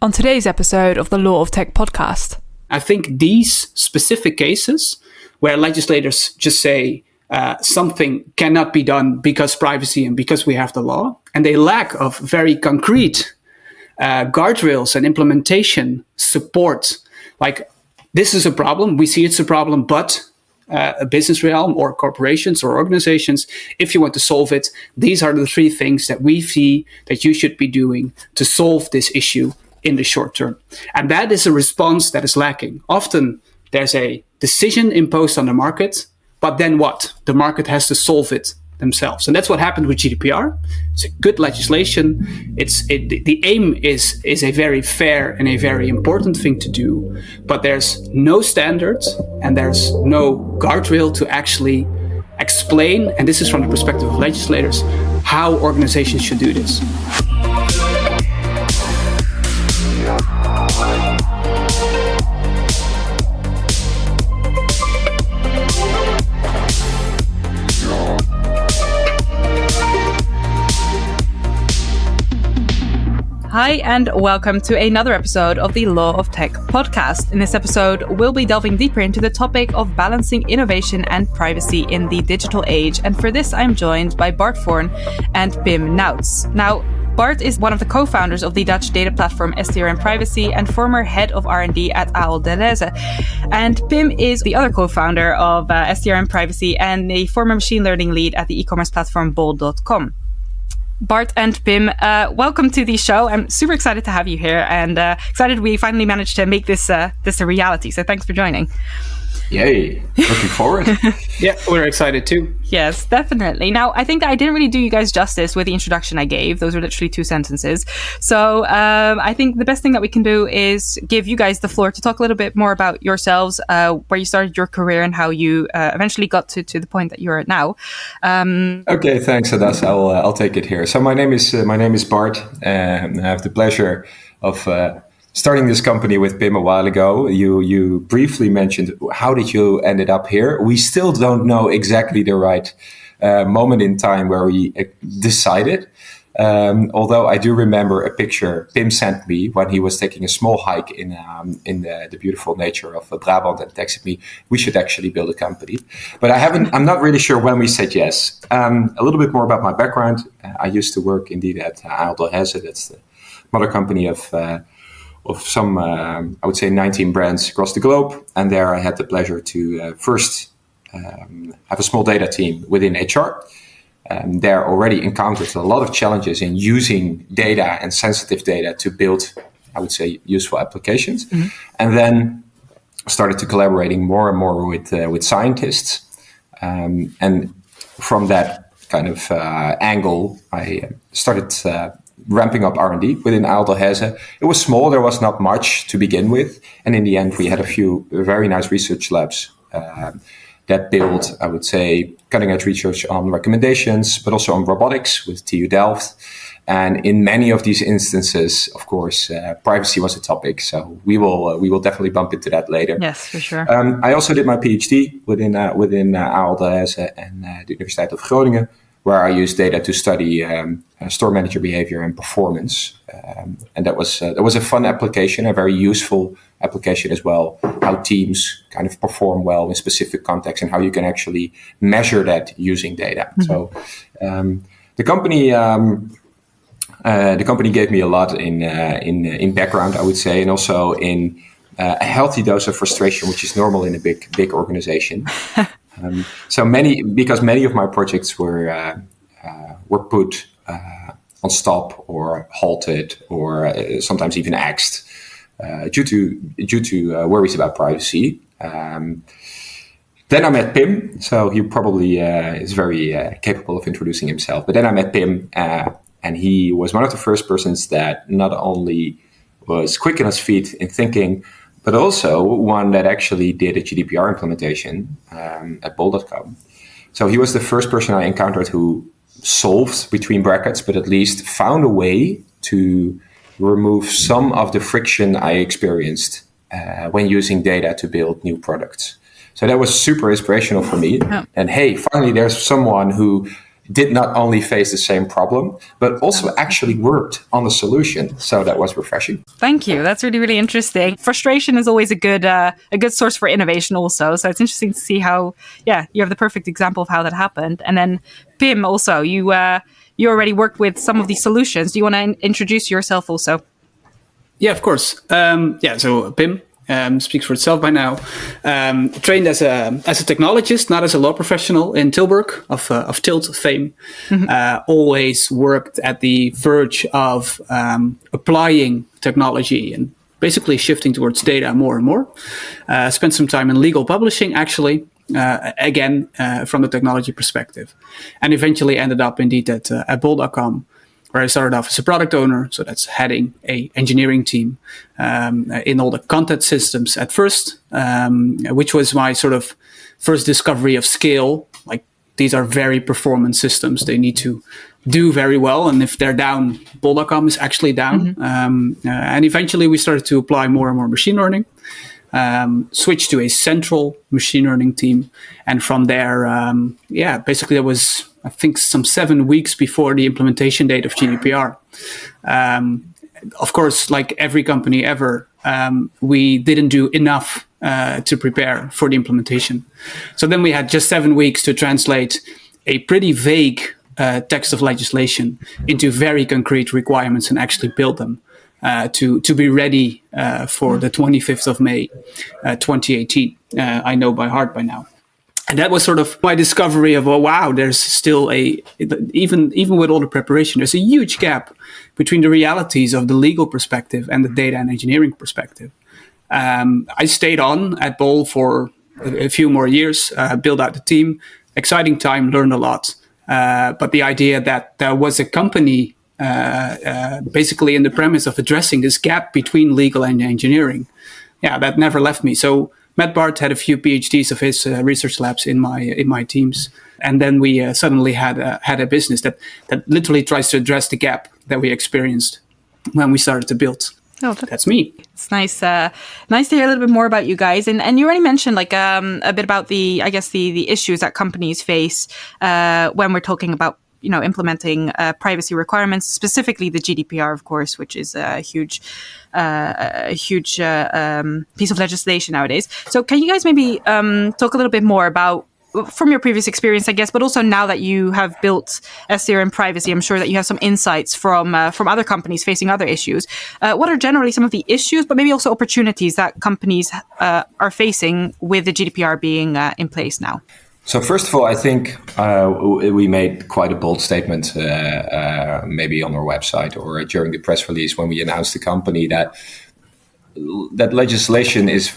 on today's episode of the Law of Tech podcast. I think these specific cases where legislators just say something cannot be done because privacy and because we have the law, and they lack of very concrete guardrails and implementation support. Like, this is a problem, we see it's a problem, but a business realm or corporations or organizations, if you want to solve it, these are the three things that we see that you should be doing to solve this issue in the short term. And that is a response that is lacking. Often there's a decision imposed on the market, but then what? The market has to solve it themselves. And that's what happened with GDPR. It's a good legislation. The aim is a very fair and a very important thing to do, but there's no standards and there's no guardrail to actually explain, and this is from the perspective of legislators, how organizations should do this. Hi, and welcome to another episode of the Law of Tech podcast. In this episode, we'll be delving deeper into the topic of balancing innovation and privacy in the digital age. And for this, I'm joined by Bart Voorn and Pim Nouts. Now, Bart is one of the co-founders of the Dutch data platform STRM Privacy and former head of R&D at Ahold Delhaize. And Pim is the other co-founder of STRM Privacy and a former machine learning lead at the e-commerce platform bold.com. Bart and Pim, welcome to the show. I'm super excited to have you here and excited we finally managed to make this a reality. So thanks for joining. Yay, looking forward. Yeah, we're excited too. Yes, definitely. Now, I think that I didn't really do you guys justice with the introduction I gave. Those were literally 2 sentences. So I think the best thing that we can do is give you guys the floor to talk a little bit more about yourselves, where you started your career and how you eventually got to the point that you're at now. Okay, thanks, Adas. I'll take it here. So my name is Bart, and I have the pleasure of starting this company with Pim a while ago. You briefly mentioned, how did you ended up here? We still don't know exactly the right moment in time where we decided. Although I do remember a picture Pim sent me when he was taking a small hike in the beautiful nature of Brabant, and texted me, we should actually build a company. But I'm not really sure when we said yes. A little bit more about my background. I used to work indeed at Ahold Delhaize. That's the mother company of some, I would say, 19 brands across the globe. And there I had the pleasure to first have a small data team within HR. There already encountered a lot of challenges in using data and sensitive data to build, I would say, useful applications. Mm-hmm. And then started to collaborating more and more with scientists. And from that kind of angle, I started ramping up R&D within Ahold Delhaize. It was small, there was not much to begin with. And in the end, we had a few very nice research labs that built, I would say, cutting-edge research on recommendations, but also on robotics with TU Delft. And in many of these instances, of course, privacy was a topic. So we will definitely bump into that later. Yes, for sure. I also did my PhD within Ahold Delhaize and the Universiteit of Groningen, where I used data to study store manager behavior and performance. And that was a fun application, a very useful application as well, how teams kind of perform well in specific contexts and how you can actually measure that using data. Mm-hmm. So the company gave me a lot in background, I would say, and also in a healthy dose of frustration, which is normal in a big organization. Because many of my projects were put on stop or halted or sometimes even axed due to worries about privacy. Then I met Pim, so he probably is very capable of introducing himself. But then I met Pim, and he was one of the first persons that not only was quick on his feet in thinking, but also one that actually did a GDPR implementation at bold.com. So he was the first person I encountered who solved, between brackets, but at least found a way to remove some of the friction I experienced when using data to build new products. So that was super inspirational for me. Yeah. And hey, finally there's someone who did not only face the same problem, but also actually worked on the solution. So that was refreshing. Thank you. That's really, really interesting. Frustration is always a good source for innovation also. So it's interesting to see how, you have the perfect example of how that happened. And then Pim, also, you already worked with some of these solutions. Do you want to introduce yourself also? Yeah, of course. So Pim speaks for itself by now. Trained as a technologist, not as a law professional in Tilburg of Tilt fame. Always worked at the verge of applying technology and basically shifting towards data more and more. Spent some time in legal publishing, actually. Again, from the technology perspective, and eventually ended up indeed at bol.com, where I started off as a product owner. So that's heading a engineering team in all the content systems at first, which was my sort of first discovery of scale. Like, these are very performant systems. They need to do very well. And if they're down, bol.com is actually down. And eventually we started to apply more and more machine learning. Switched to a central machine learning team. And from there, basically that was, I think, some 7 weeks before the implementation date of GDPR. Of course, like every company ever, we didn't do enough to prepare for the implementation. So then we had just 7 weeks to translate a pretty vague text of legislation into very concrete requirements and actually build them. To be ready for the 25th of May, 2018. I know by heart by now. And that was sort of my discovery of, there's still even with all the preparation, there's a huge gap between the realities of the legal perspective and the data and engineering perspective. I stayed on at Bol for a few more years, built out the team, exciting time, learned a lot. But the idea that there was a company basically in the premise of addressing this gap between legal and engineering, that never left me. So Matt Bart had a few PhDs of his research labs in my teams, and then we suddenly had a business that literally tries to address the gap that we experienced when we started to build. Oh, that's me. It's nice to hear a little bit more about you guys. And you already mentioned a bit about the issues that companies face when we're talking about implementing privacy requirements, specifically the GDPR, of course, which is a huge piece of legislation nowadays. So can you guys maybe talk a little bit more about, from your previous experience, I guess, but also now that you have built SDR in privacy, I'm sure that you have some insights from other companies facing other issues. What are generally some of the issues, but maybe also opportunities that companies are facing with the GDPR being in place now? So first of all, I think we made quite a bold statement, maybe on our website or during the press release when we announced the company that legislation is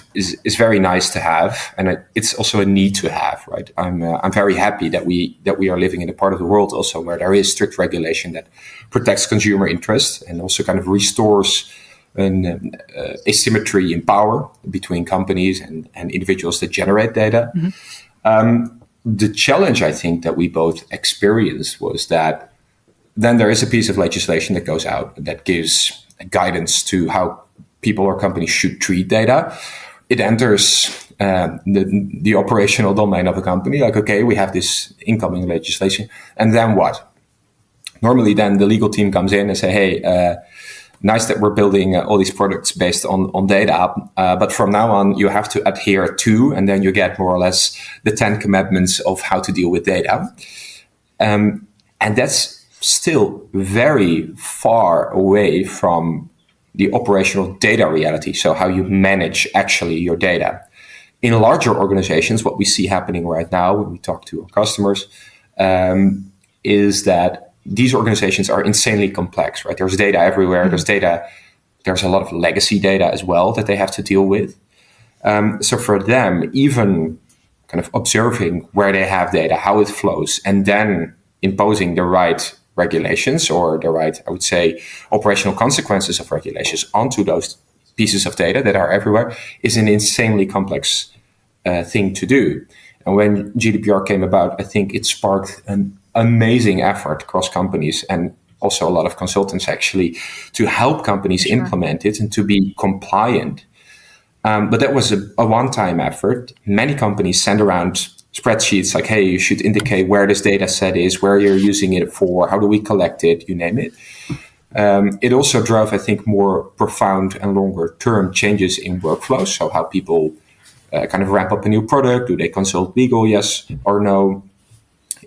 very nice to have, and it's also a need to have. Right? I'm very happy that we are living in a part of the world also where there is strict regulation that protects consumer interest and also kind of restores an asymmetry in power between companies and individuals that generate data. The challenge, I think, that we both experienced was that then there is a piece of legislation that goes out that gives guidance to how people or companies should treat data. It enters the operational domain of a company. Like, okay, we have this incoming legislation, and then what? Normally, then the legal team comes in and say, hey, nice that we're building all these products based on data, but from now on you have to adhere to, and then you get more or less the 10 commandments of how to deal with data. And that's still very far away from the operational data reality. So how you manage actually your data. In larger organizations, what we see happening right now when we talk to our customers is that these organizations are insanely complex, right? There's data everywhere. There's a lot of legacy data as well that they have to deal with. So for them, even kind of observing where they have data, how it flows, and then imposing the right regulations or the right, I would say, operational consequences of regulations onto those pieces of data that are everywhere is an insanely complex thing to do. And when GDPR came about, I think it sparked an amazing effort across companies and also a lot of consultants actually to help companies implement it and to be compliant. But that was a one-time effort. Many companies send around spreadsheets like, hey, you should indicate where this data set is, where you're using it for, how do we collect it, you name it. It also drove, I think, more profound and longer term changes in workflows. So how people kind of ramp up a new product. Do they consult legal, yes or no?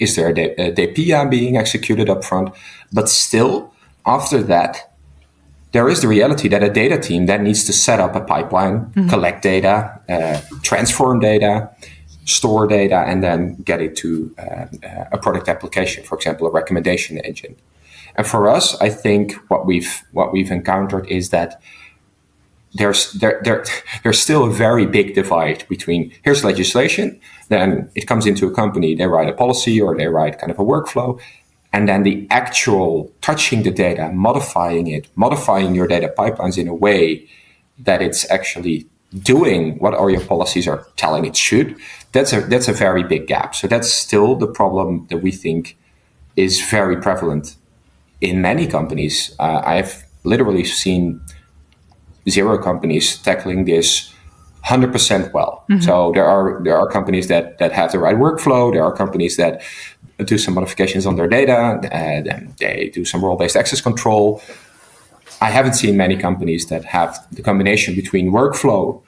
Is there a DPA being executed up front? But still, after that, there is the reality that a data team that needs to set up a pipeline, collect data, transform data, store data, and then get it to a product application, for example, a recommendation engine. And for us, I think what we've encountered is that there's still a very big divide between here's legislation, then it comes into a company, they write a policy or they write kind of a workflow, and then the actual touching the data, modifying your data pipelines in a way that it's actually doing what all your policies are telling it should. That's a very big gap. So that's still the problem that we think is very prevalent in many companies. I've literally seen 0 companies tackling this 100% well. So there are companies that have the right workflow. There are companies that do some modifications on their data, then they do some role-based access control. I haven't seen many companies that have the combination between workflow,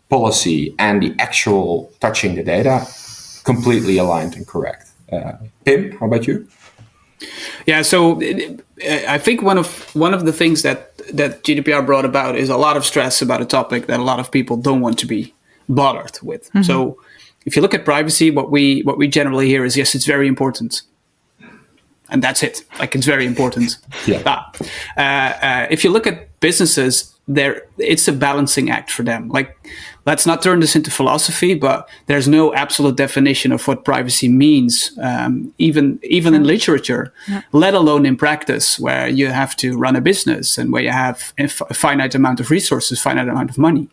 policy, and the actual touching the data completely aligned and correct. Pim, how about you? Yeah, so I think one of the things that GDPR brought about is a lot of stress about a topic that a lot of people don't want to be bothered with. So if you look at privacy, what we generally hear is, yes, it's very important. And that's it. Like, it's very important. Yeah. If you look at businesses, it's a balancing act for them. Like, let's not turn this into philosophy, but there's no absolute definition of what privacy means, even in literature, let alone in practice, where you have to run a business and where you have a finite amount of resources, finite amount of money.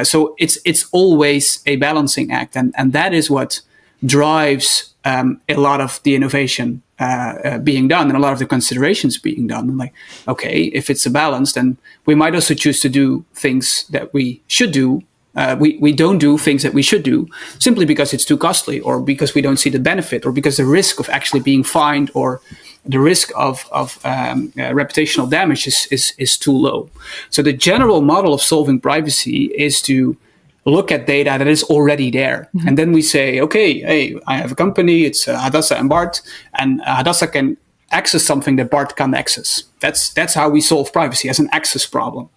So it's always a balancing act, and that is what drives a lot of the innovation being done and a lot of the considerations being done. Like, okay, if it's a balance, then we might also choose to do things that we should do. We don't do things that we should do simply because it's too costly, or because we don't see the benefit, or because the risk of actually being fined or the risk of reputational damage is too low. So the general model of solving privacy is to look at data that is already there. And then we say, okay, hey, I have a company, it's Hadassah and Bart, and Hadassah can access something that Bart can't access. That's how we solve privacy, as an access problem.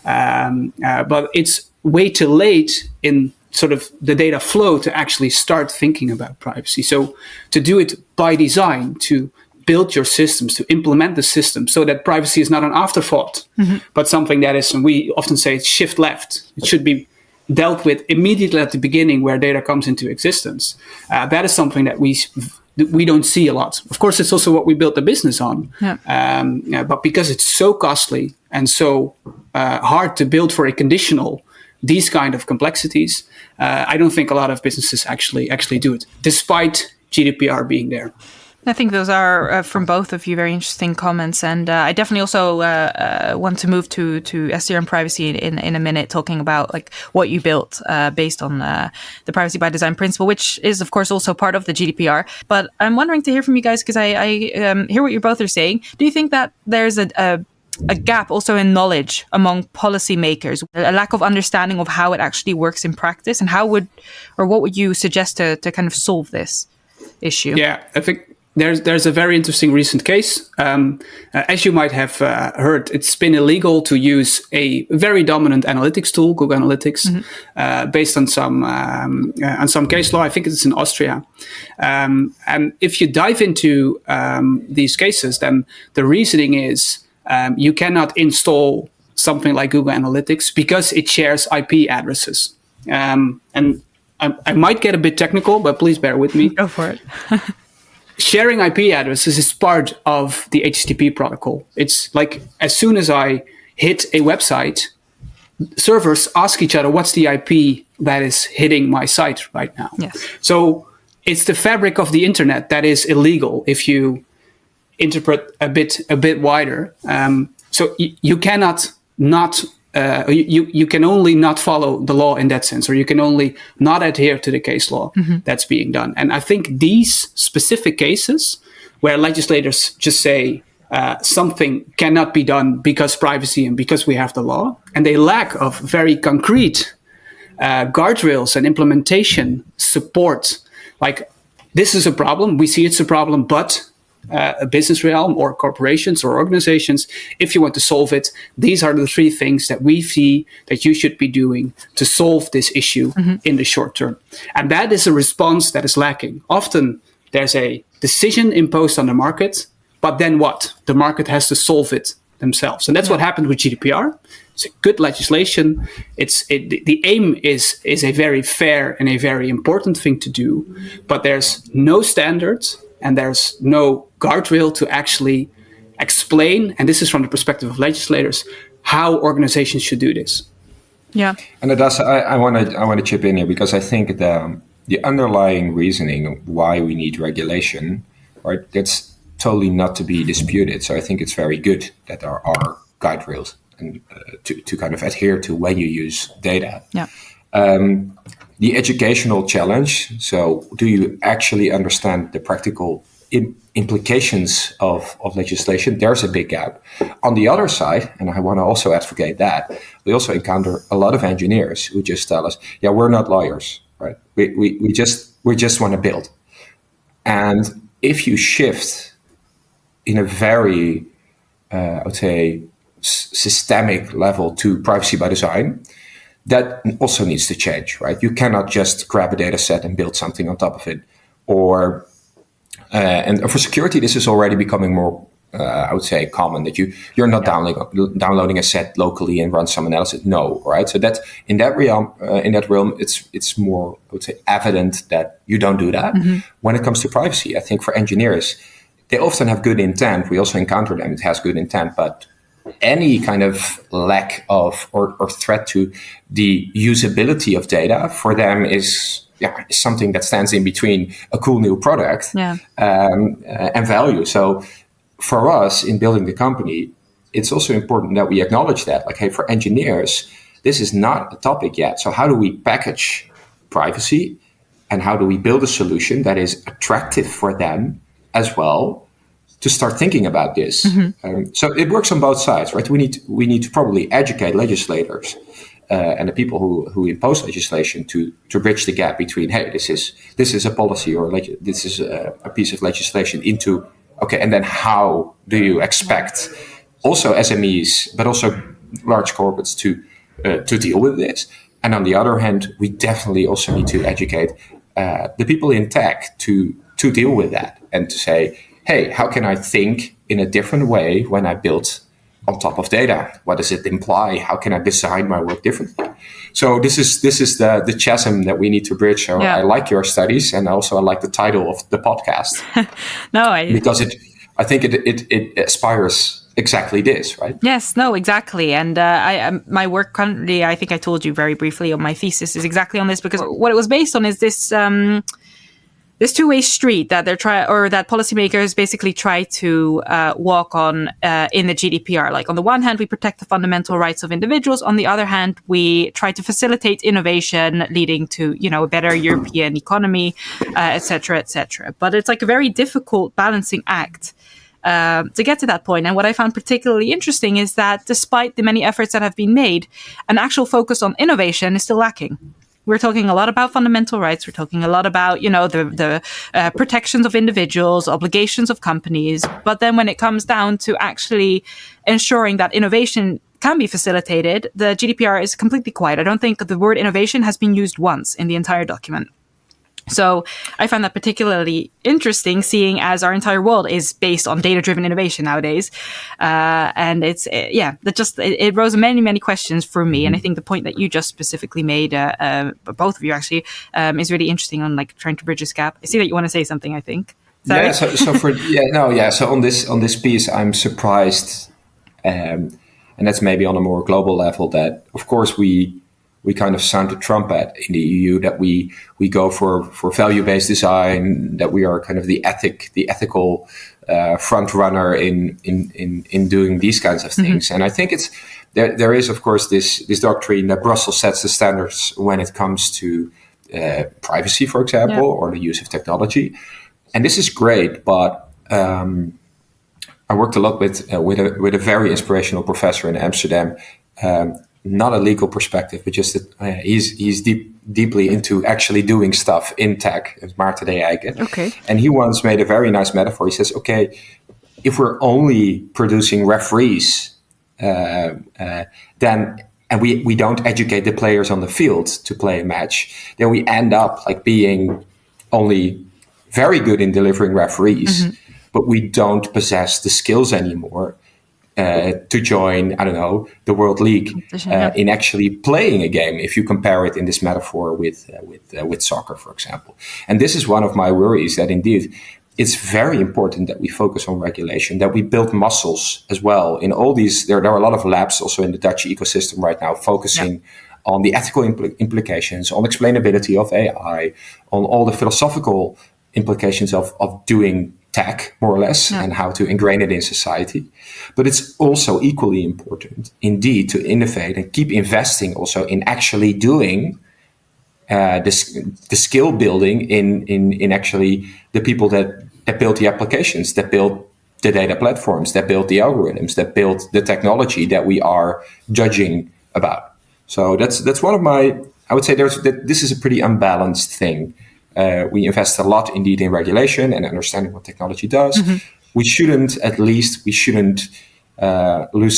But it's way too late in sort of the data flow to actually start thinking about privacy. So to do it by design, to build your systems, to implement the system so that privacy is not an afterthought, but something that is, and we often say it's shift left. It should be dealt with immediately at the beginning where data comes into existence. That is something that we don't see a lot. Of course, it's also what we built the business on. But because it's so costly and so hard to build for a conditional, these kind of complexities, I don't think a lot of businesses actually do it, despite GDPR being there. I think those are, from both of you, very interesting comments. And I definitely also want to move to SDR and privacy in a minute, talking about like what you built based on the privacy by design principle, which is, of course, also part of the GDPR. But I'm wondering to hear from you guys, because I hear what you both are saying. Do you think that there's a gap also in knowledge among policymakers, a lack of understanding of how it actually works in practice? And what would you suggest to kind of solve this issue? Yeah, I think there's a very interesting recent case. As you might have heard, it's been illegal to use a very dominant analytics tool, Google Analytics, based on some case law. I think it's in Austria. And if you dive into these cases, then the reasoning is you cannot install something like Google Analytics because it shares IP addresses. And I might get a bit technical, but please bear with me. Go for it. Sharing IP addresses is part of the HTTP protocol. It's like, as soon as I hit a website, servers ask each other, what's the IP that is hitting my site right now? Yes. So it's the fabric of the internet that is illegal if you interpret a bit wider. So you cannot not you can only not follow the law in that sense, or you can only not adhere to the case law that's being done. And I think these specific cases where legislators just say something cannot be done because privacy and because we have the law, and they lack of very concrete guardrails and implementation support. Like, this is a problem. We see it's a problem, but a business realm or corporations or organizations, if you want to solve it, these are the 3 things that we see that you should be doing to solve this issue in the short term. And that is a response that is lacking. Often there's a decision imposed on the market, but then what? The market has to solve it themselves. And that's what happened with GDPR. It's a good legislation. The aim is a very fair and a very important thing to do, but there's no standards and there's no guardrail to actually explain, and this is from the perspective of legislators, how organizations should do this. Yeah. And I want to chip in here, because I think the underlying reasoning why we need regulation, right, that's totally not to be disputed. So I think it's very good that there are guide rails and to kind of adhere to when you use data. Yeah. The educational challenge. So do you actually understand the practical implications of legislation? There's a big gap. On the other side, and I want to also advocate that, we also encounter a lot of engineers who just tell us, yeah, we're not lawyers, right? We just want to build. And if you shift in a very, I would say, systemic level to privacy by design, that also needs to change, right? You cannot just grab a data set and build something on top of it. Or and for security, this is already becoming more, I would say, common, that you're not downloading a set locally and run some analysis. No, right? So that in that realm, it's more, I would say, evident that you don't do that. When it comes to privacy, I think for engineers, they often have good intent. We also encounter them. It has good intent, but any kind of lack of or threat to the usability of data for them is something that stands in between a cool new product and value. So for us in building the company, it's also important that we acknowledge that, like, hey, for engineers, this is not a topic yet. So how do we package privacy and how do we build a solution that is attractive for them as well to start thinking about this? So it works on both sides, right? We need to probably educate legislators and the people who impose legislation to bridge the gap between, hey, this is a policy or this is a piece of legislation into, okay, and then how do you expect also SMEs, but also large corporates to deal with this? And on the other hand, we definitely also need to educate the people in tech to deal with that and to say, hey, how can I think in a different way when I build on top of data? What does it imply? How can I design my work differently? So this is the chasm that we need to bridge. So I like your studies, and also I like the title of the podcast. Because I think it aspires exactly this, right? Yes, no, exactly. And my work currently, I think I told you very briefly on my thesis, is exactly on this, because what it was based on is this two-way street that that policymakers basically try to walk on in the GDPR. Like, on the one hand, we protect the fundamental rights of individuals. On the other hand, we try to facilitate innovation, leading to, a better European economy, et cetera, et cetera. But it's like a very difficult balancing act to get to that point. And what I found particularly interesting is that despite the many efforts that have been made, an actual focus on innovation is still lacking. We're talking a lot about fundamental rights. We're talking a lot about, the protections of individuals, obligations of companies. But then when it comes down to actually ensuring that innovation can be facilitated, the GDPR is completely quiet. I don't think the word innovation has been used once in the entire document. So I find that particularly interesting, seeing as our entire world is based on data-driven innovation nowadays. And it rose many, many questions for me. And I think the point that you just specifically made, both of you actually, is really interesting on trying to bridge this gap. I see that you want to say something, I think. Sorry? So on this piece, I'm surprised, and that's maybe on a more global level, that of course we kind of sound the trumpet in the EU that we go for value-based design, that we are kind of the ethical front runner in doing these kinds of things. And I think there is, of course, this doctrine that Brussels sets the standards when it comes to privacy, for example, or the use of technology. And this is great, but I worked a lot with a very inspirational professor in Amsterdam, not a legal perspective, but just that he's deeply into actually doing stuff in tech, Maarten de Eycken. Okay. And he once made a very nice metaphor. He says, okay, if we're only producing referees, then and we don't educate the players on the field to play a match, then we end up like being only very good in delivering referees, but we don't possess the skills anymore to join, I don't know, the World League in actually playing a game. If you compare it in this metaphor with soccer, for example, and this is one of my worries, that indeed it's very important that we focus on regulation, that we build muscles as well in all these. There are a lot of labs also in the Dutch ecosystem right now focusing on the ethical implications, on explainability of AI, on all the philosophical implications of doing tech, more or less, and how to ingrain it in society. But it's also equally important, indeed, to innovate and keep investing also in actually doing the skill building in actually the people that build the applications, that build the data platforms, that build the algorithms, that build the technology that we are judging about. So that's one of my, I would say this is a pretty unbalanced thing. We invest a lot indeed in regulation and understanding what technology does. We shouldn't lose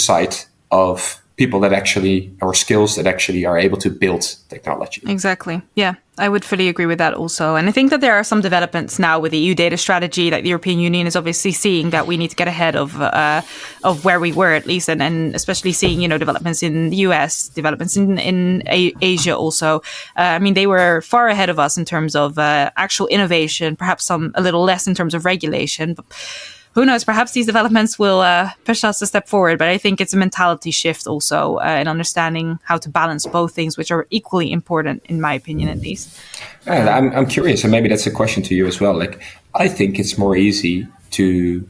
sight of people that actually, or skills that actually are able to build technology. Exactly. Yeah, I would fully agree with that also. And I think that there are some developments now with the EU data strategy that the European Union is obviously seeing that we need to get ahead of where we were, at least, and especially seeing, developments in the US, developments in Asia also. I mean, they were far ahead of us in terms of actual innovation, perhaps a little less in terms of regulation. But who knows, perhaps these developments will push us a step forward. But I think it's a mentality shift also in understanding how to balance both things, which are equally important, in my opinion, at least. And I'm curious, and maybe that's a question to you as well. Like, I think it's more easy to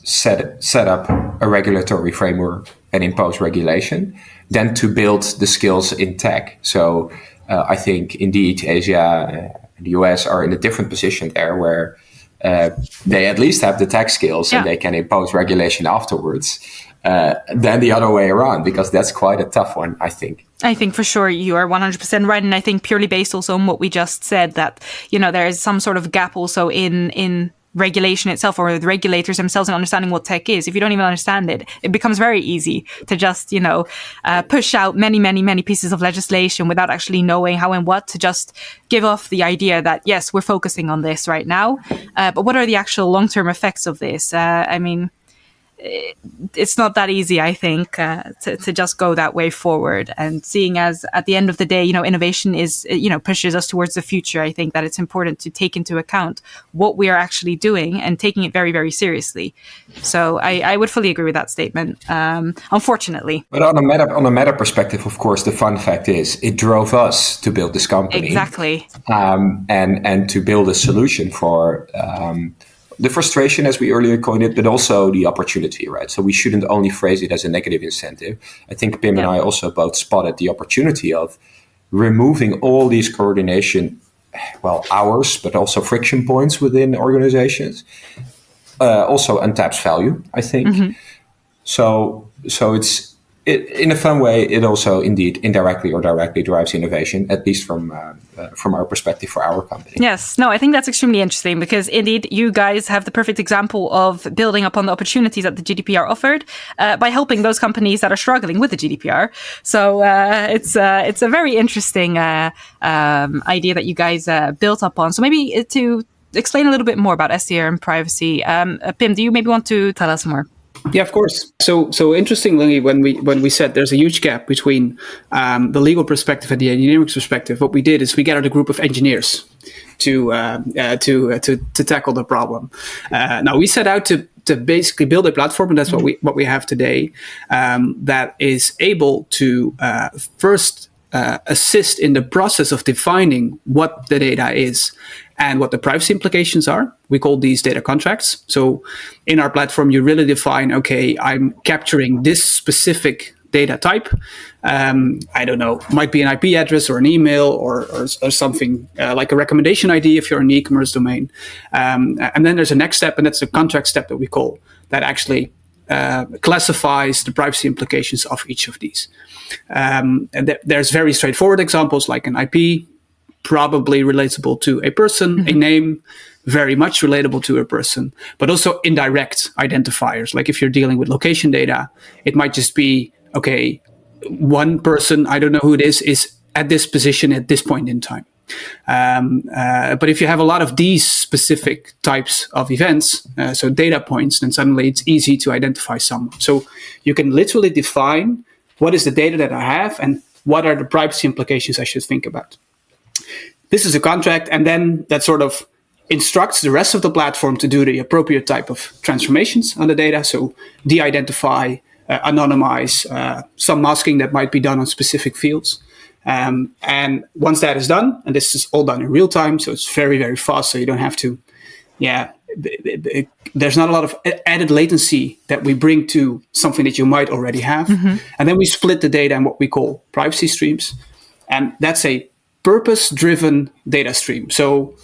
set up a regulatory framework and impose regulation than to build the skills in tech. So I think, indeed, Asia and the US are in a different position there, where they at least have the tech skills and they can impose regulation afterwards, than the other way around, because that's quite a tough one, I think. I think for sure you are 100% right. And I think purely based also on what we just said, that, there is some sort of gap also in regulation itself, or the regulators themselves, in understanding what tech is. If you don't even understand it, it becomes very easy to just, push out many pieces of legislation without actually knowing how and what, to just give off the idea that, yes, we're focusing on this right now. But what are the actual long-term effects of this? I mean, it's not that easy, I think, to just go that way forward. And seeing as at the end of the day, innovation is, pushes us towards the future, I think that it's important to take into account what we are actually doing and taking it very, very seriously. So I would fully agree with that statement, unfortunately. But on a meta perspective, of course, the fun fact is it drove us to build this company. Exactly. And to build a solution for the frustration, as we earlier coined it, but also the opportunity, right? So we shouldn't only phrase it as a negative incentive. I think Pim and I also both spotted the opportunity of removing all these coordination, hours, but also friction points within organizations. Also untaps value, I think. So in a fun way, it also indeed indirectly or directly drives innovation, at least from our perspective for our company. Yes, no, I think that's extremely interesting, because indeed you guys have the perfect example of building upon the opportunities that the GDPR offered by helping those companies that are struggling with the GDPR. So it's a very interesting idea that you guys built upon. So maybe to explain a little bit more about SDR and privacy, Pim, do you maybe want to tell us more? Yeah, of course. So interestingly, when we said there's a huge gap between the legal perspective and the engineering perspective, what we did is we gathered a group of engineers to tackle the problem. Now we set out to basically build a platform, and that's what we have today, that is able to first assist in the process of defining what the data is and what the privacy implications are. We call these data contracts. So in our platform, you really define, okay, I'm capturing this specific data type. I don't know, might be an IP address or an email or something like a recommendation ID if you're in the e-commerce domain. And then there's a next step, and that's the contract step that we call, that actually classifies the privacy implications of each of these. And there's very straightforward examples like an IP, probably relatable to a person, a name, very much relatable to a person, but also indirect identifiers. Like if you're dealing with location data, it might just be, okay, one person, I don't know who it is at this position at this point in time. But if you have a lot of these specific types of events, so data points, then suddenly it's easy to identify someone. So you can literally define what is the data that I have and what are the privacy implications I should think about. This is a contract, and then that sort of instructs the rest of the platform to do the appropriate type of transformations on the data. So de-identify, anonymize, some masking that might be done on specific fields. And once that is done, and this is all done in real time, so it's very, very fast, so you don't have to, there's not a lot of added latency that we bring to something that you might already have. And then we split the data in what we call privacy streams. And that's a purpose-driven data stream. So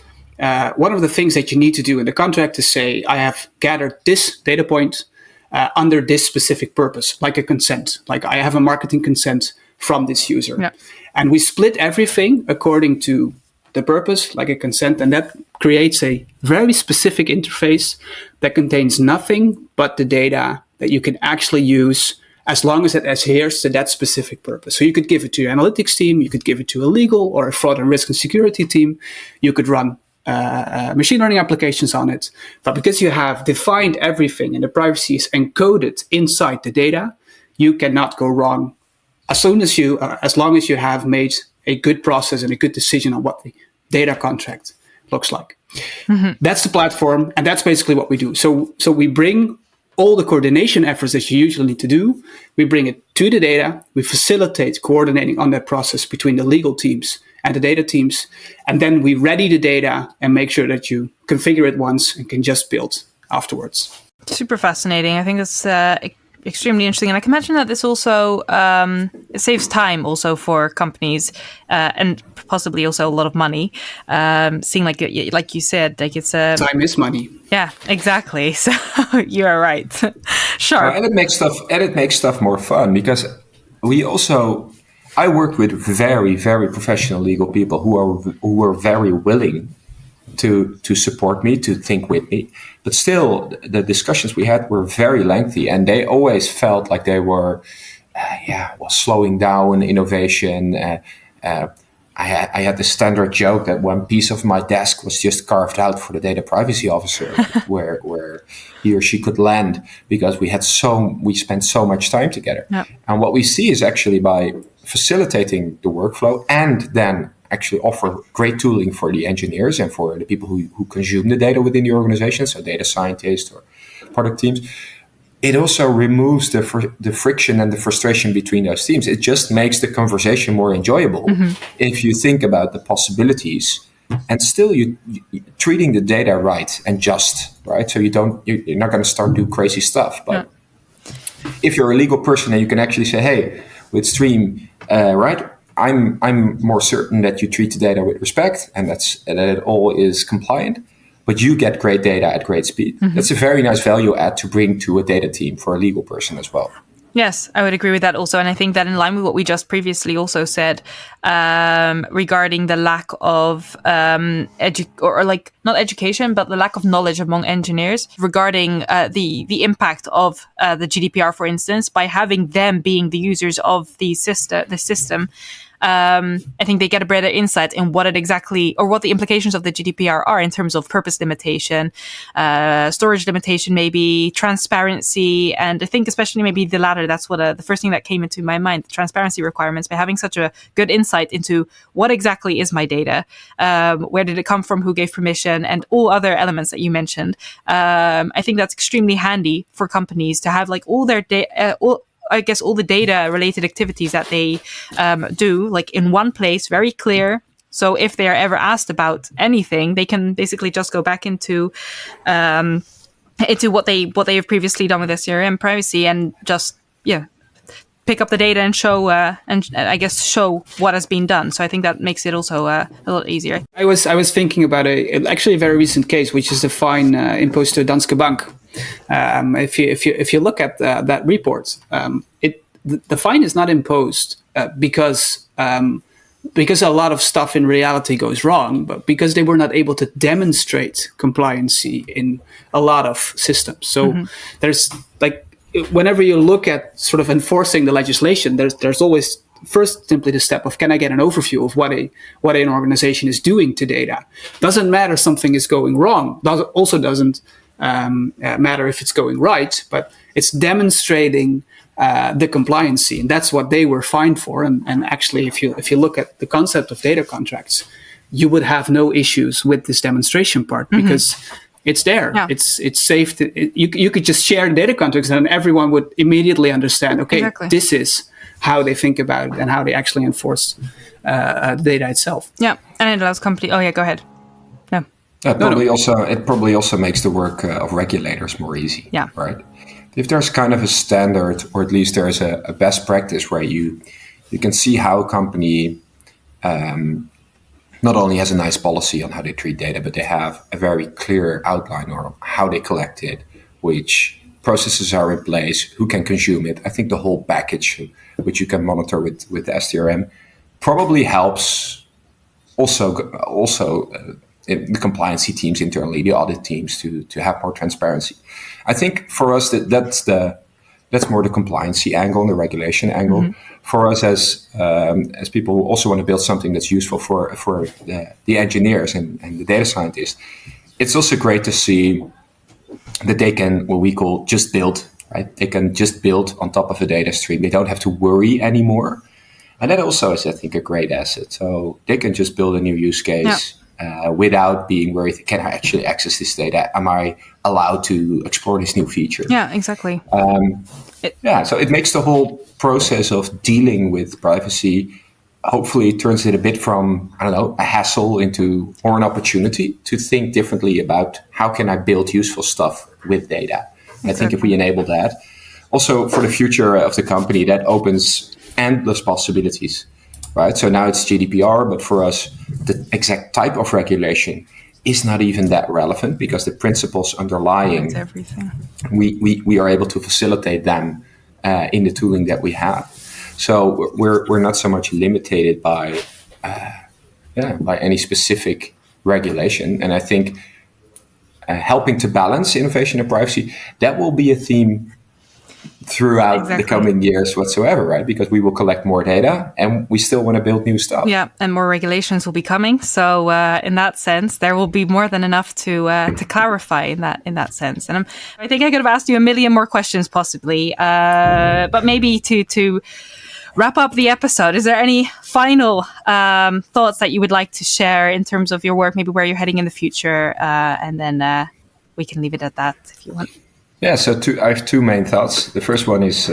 one of the things that you need to do in the contract is say, I have gathered this data point under this specific purpose, like a consent, like I have a marketing consent from this user. Yeah. And we split everything according to the purpose, like a consent, and that creates a very specific interface that contains nothing but the data that you can actually use as long as it adheres to that specific purpose. So you could give it to your analytics team, you could give it to a legal or a fraud and risk and security team, you could run machine learning applications on it. But because you have defined everything and the privacy is encoded inside the data, you cannot go wrong as long as you have made a good process and a good decision on what the data contract looks like. That's the platform, and that's basically what we do. So we bring all the coordination efforts that you usually need to do, we bring it to the data, we facilitate coordinating on that process between the legal teams and the data teams, and then we ready the data and make sure that you configure it once and can just build afterwards. Super fascinating. I think that's extremely interesting. And I can imagine that this also it saves time also for companies and possibly also a lot of money. Seeing like you said, like it's time is money. Yeah, exactly. So you are right. Sure. And it makes stuff more fun because I worked with very, very professional legal people who were very willing to support me, to think with me. But still, the discussions we had were very lengthy, and they always felt like they were, slowing down innovation. I had the standard joke that one piece of my desk was just carved out for the data privacy officer, where he or she could land because we spent so much time together. Yep. And what we see is actually by facilitating the workflow and then actually offer great tooling for the engineers and for the people who consume the data within the organization, so data scientists or product teams. It also removes the friction and the frustration between those teams. It just makes the conversation more enjoyable if you think about the possibilities and still you treating the data right and just, right? So you're not going to start do crazy stuff. But if you're a legal person and you can actually say, hey, with Stream, right? I'm more certain that you treat the data with respect and that it all is compliant, but you get great data at great speed. That's a very nice value add to bring to a data team for a legal person as well. Yes, I would agree with that also. And I think that in line with what we just previously also said regarding the lack of not education, but the lack of knowledge among engineers regarding the impact of the GDPR, for instance, by having them being the users of the system. I think they get a better insight in what it exactly, or what the implications of the GDPR are in terms of purpose limitation, storage limitation, maybe transparency. And I think especially maybe the latter, that's what the first thing that came into my mind, the transparency requirements, by having such a good insight into what exactly is my data, where did it come from, who gave permission, and all other elements that you mentioned. I think that's extremely handy for companies to have like all their data, all the data related activities that they do like in one place, very clear. So if they are ever asked about anything, they can basically just go back into what they have previously done with their CRM privacy and just pick up the data and show show what has been done. So I think that makes it also a lot easier. I was thinking about a very recent case, which is the fine imposed to Danske Bank. If you look at that report, the fine is not imposed because a lot of stuff in reality goes wrong, but because they were not able to demonstrate compliancy in a lot of systems. So there's whenever you look at sort of enforcing the legislation, there's always first simply the step of, can I get an overview of what an organization is doing to data? Doesn't matter something is going wrong. Doesn't matter if it's going right, but it's demonstrating the compliancy, and that's what they were fined for. And actually, if you look at the concept of data contracts, you would have no issues with this demonstration part because it's there. Yeah. It's safe. You could just share data contracts, and everyone would immediately understand. Okay, exactly. This is how they think about it and how they actually enforce data itself. Yeah, and it allows company. Oh yeah, go ahead. No. It probably also makes the work of regulators more easy. Yeah. Right. If there's kind of a standard, or at least there's a best practice where you can see how a company not only has a nice policy on how they treat data, but they have a very clear outline on how they collect it, which processes are in place, who can consume it. I think the whole package, which you can monitor with the STRM, probably helps also the compliance teams internally, the audit teams, to have more transparency. I think for us that's more the compliancy angle and the regulation angle. Mm-hmm. For us as people who also want to build something that's useful for the engineers and the data scientists, it's also great to see that they can, what we call, just build, right? They can just build on top of a data stream. They don't have to worry anymore. And that also is, I think, a great asset. So they can just build a new use case without being worried, can I actually access this data? Am I allowed to explore this new feature? Yeah, exactly. So it makes the whole process of dealing with privacy, hopefully turns it a bit from, a hassle into more an opportunity to think differently about how can I build useful stuff with data. Exactly. I think if we enable that, also for the future of the company, that opens endless possibilities, right? So now it's GDPR, but for us, the exact type of regulation is not even that relevant because the principles underlying everything. We are able to facilitate them in the tooling that we have. So we're not so much limited by any specific regulation. And I think helping to balance innovation and privacy, that will be a theme throughout the coming years whatsoever, right? Because we will collect more data and we still want to build new stuff. Yeah, and more regulations will be coming. So in that sense, there will be more than enough to clarify in that sense. And I think I could have asked you a million more questions possibly, but maybe to wrap up the episode, is there any final thoughts that you would like to share in terms of your work, maybe where you're heading in the future, and then we can leave it at that if you want. Yeah, so I have two main thoughts. The first one is,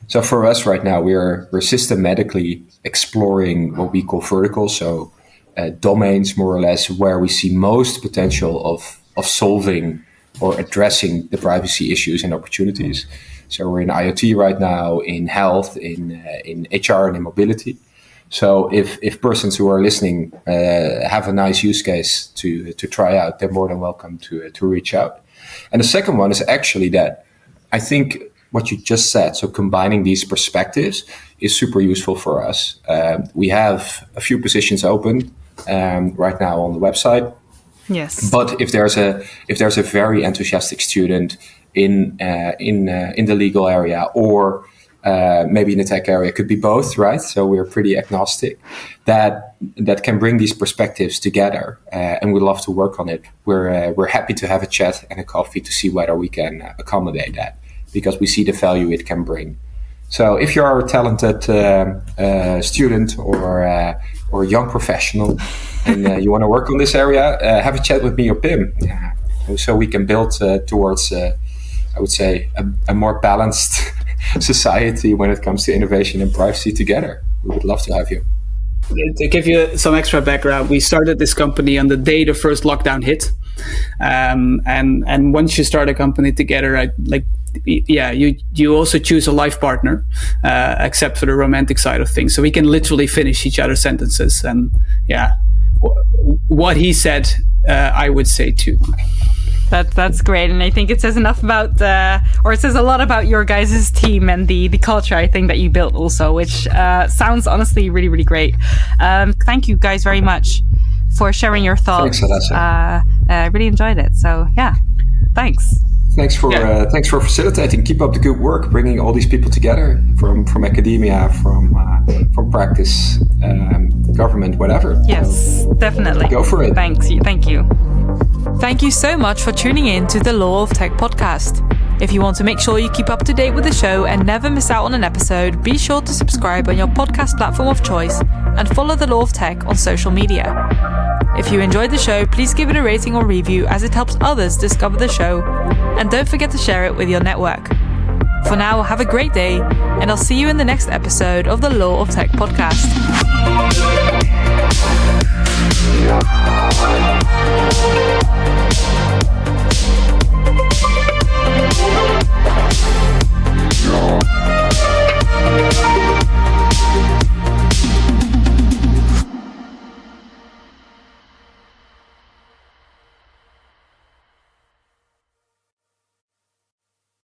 so for us right now, we're systematically exploring what we call verticals, so domains more or less where we see most potential of solving or addressing the privacy issues and opportunities. So we're in IoT right now, in health, in HR and in mobility. So if persons who are listening have a nice use case to try out, they're more than welcome to reach out. And the second one is actually that I think what you just said, so combining these perspectives is super useful for us. We have a few positions open right now on the website. Yes. But if there's a very enthusiastic student in the legal area or maybe in the tech area, could be both, right? So we're pretty agnostic. That can bring these perspectives together, and we love to work on it. We're happy to have a chat and a coffee to see whether we can accommodate that, because we see the value it can bring. So if you're a talented student or young professional and you want to work on this area, have a chat with me or Pim, so we can build towards, I would say, a more balanced society when it comes to innovation and privacy together. We would love to have you. To give you some extra background, we started this company on the day the first lockdown hit. And once you start a company together, you also choose a life partner, except for the romantic side of things. So we can literally finish each other's sentences. And what he said, I would say too. That's great, and I think it says enough about, or it says a lot about your guys' team and the culture, I think, that you built also, which sounds honestly really, really great. Thank you guys very much for sharing your thoughts. Thanks, I really enjoyed it. So yeah, thanks. Thanks for facilitating. Keep up the good work, bringing all these people together from academia, from practice, government, whatever. Yes, definitely. Go for it. Thank you. Thank you so much for tuning in to the Law of Tech podcast. If you want to make sure you keep up to date with the show and never miss out on an episode, be sure to subscribe on your podcast platform of choice and follow the Law of Tech on social media. If you enjoyed the show, please give it a rating or review, as it helps others discover the show, and don't forget to share it with your network. For now, have a great day, and I'll see you in the next episode of the Law of Tech podcast. Yeah.